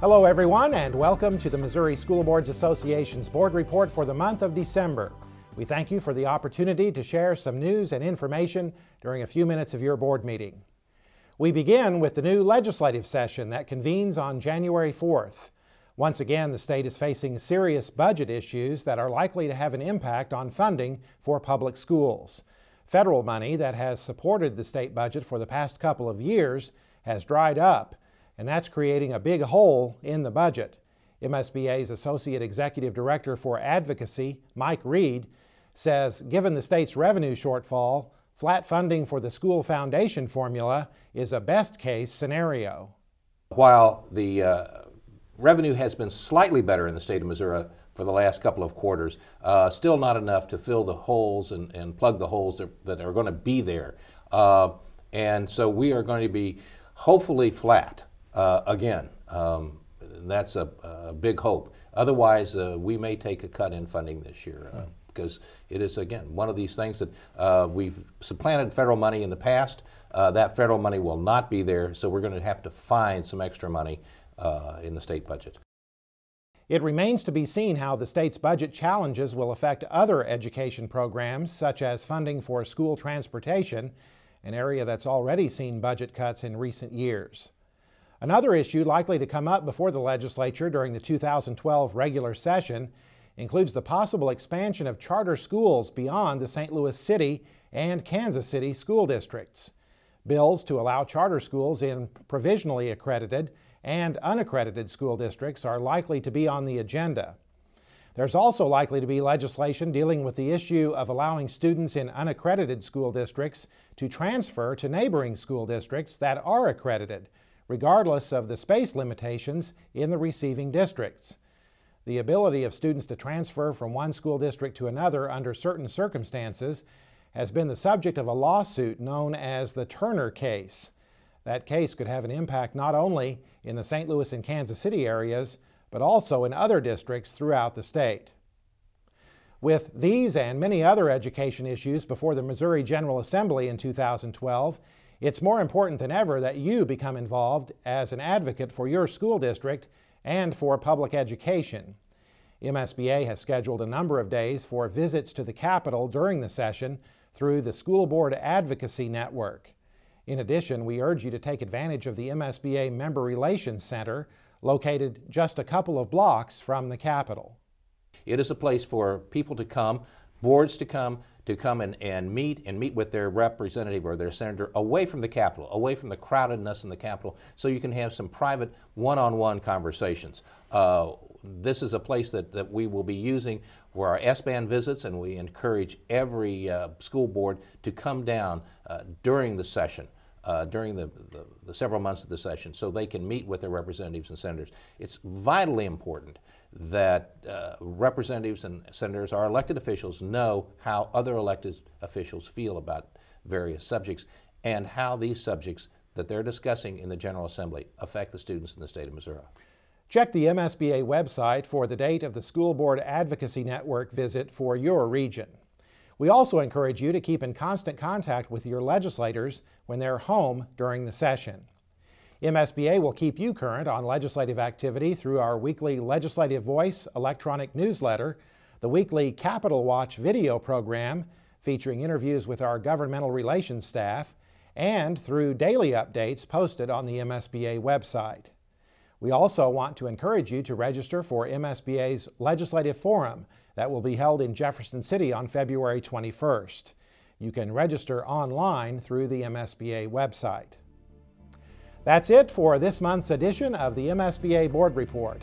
Hello everyone, and welcome to the Missouri School Boards Association's Board Report for the month of December. We thank you for the opportunity to share some news and information during a few minutes of your board meeting. We begin with the new legislative session that convenes on January 4th. Once again, the state is facing serious budget issues that are likely to have an impact on funding for public schools. Federal money that has supported the state budget for the past couple of years has dried up, and that's creating a big hole in the budget. MSBA's Associate Executive Director for Advocacy, Mike Reed, says given the state's revenue shortfall, flat funding for the school foundation formula is a best-case scenario. While the revenue has been slightly better in the state of Missouri for the last couple of quarters, still not enough to fill the holes and plug the holes that are going to be there. And so we are going to be hopefully flat. Again, that's a big hope. Otherwise, we may take a cut in funding this year because it is, again, one of these things that we've supplanted federal money in the past. That federal money will not be there, so we're going to have to find some extra money in the state budget. It remains to be seen how the state's budget challenges will affect other education programs, such as funding for school transportation, an area that's already seen budget cuts in recent years. Another issue likely to come up before the legislature during the 2012 regular session includes the possible expansion of charter schools beyond the St. Louis City and Kansas City school districts. Bills to allow charter schools in provisionally accredited and unaccredited school districts are likely to be on the agenda. There's also likely to be legislation dealing with the issue of allowing students in unaccredited school districts to transfer to neighboring school districts that are accredited, regardless of the space limitations in the receiving districts. The ability of students to transfer from one school district to another under certain circumstances has been the subject of a lawsuit known as the Turner case. That case could have an impact not only in the St. Louis and Kansas City areas, but also in other districts throughout the state. With these and many other education issues before the Missouri General Assembly in 2012, it's more important than ever that you become involved as an advocate for your school district and for public education. MSBA has scheduled a number of days for visits to the Capitol during the session through the School Board Advocacy Network. In addition, we urge you to take advantage of the MSBA Member Relations Center, located just a couple of blocks from the Capitol. It is a place for people to come, boards to come and meet with their representative or their senator away from the Capitol, away from the crowdedness in the Capitol, so you can have some private one-on-one conversations. This is a place that we will be using for our S-band visits, and we encourage every school board to come down during the session, during the several months of the session, so they can meet with their representatives and senators. It's vitally important that representatives and senators, our elected officials, know how other elected officials feel about various subjects and how these subjects that they're discussing in the General Assembly affect the students in the state of Missouri. Check the MSBA website for the date of the School Board Advocacy Network visit for your region. We also encourage you to keep in constant contact with your legislators when they're home during the session. MSBA will keep you current on legislative activity through our weekly Legislative Voice electronic newsletter, the weekly Capitol Watch video program featuring interviews with our governmental relations staff, and through daily updates posted on the MSBA website. We also want to encourage you to register for MSBA's Legislative Forum that will be held in Jefferson City on February 21st. You can register online through the MSBA website. That's it for this month's edition of the MSBA Board Report.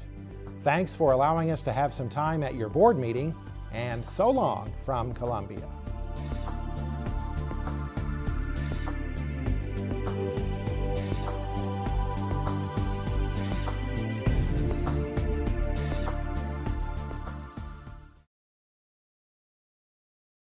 Thanks for allowing us to have some time at your board meeting, and so long from Columbia.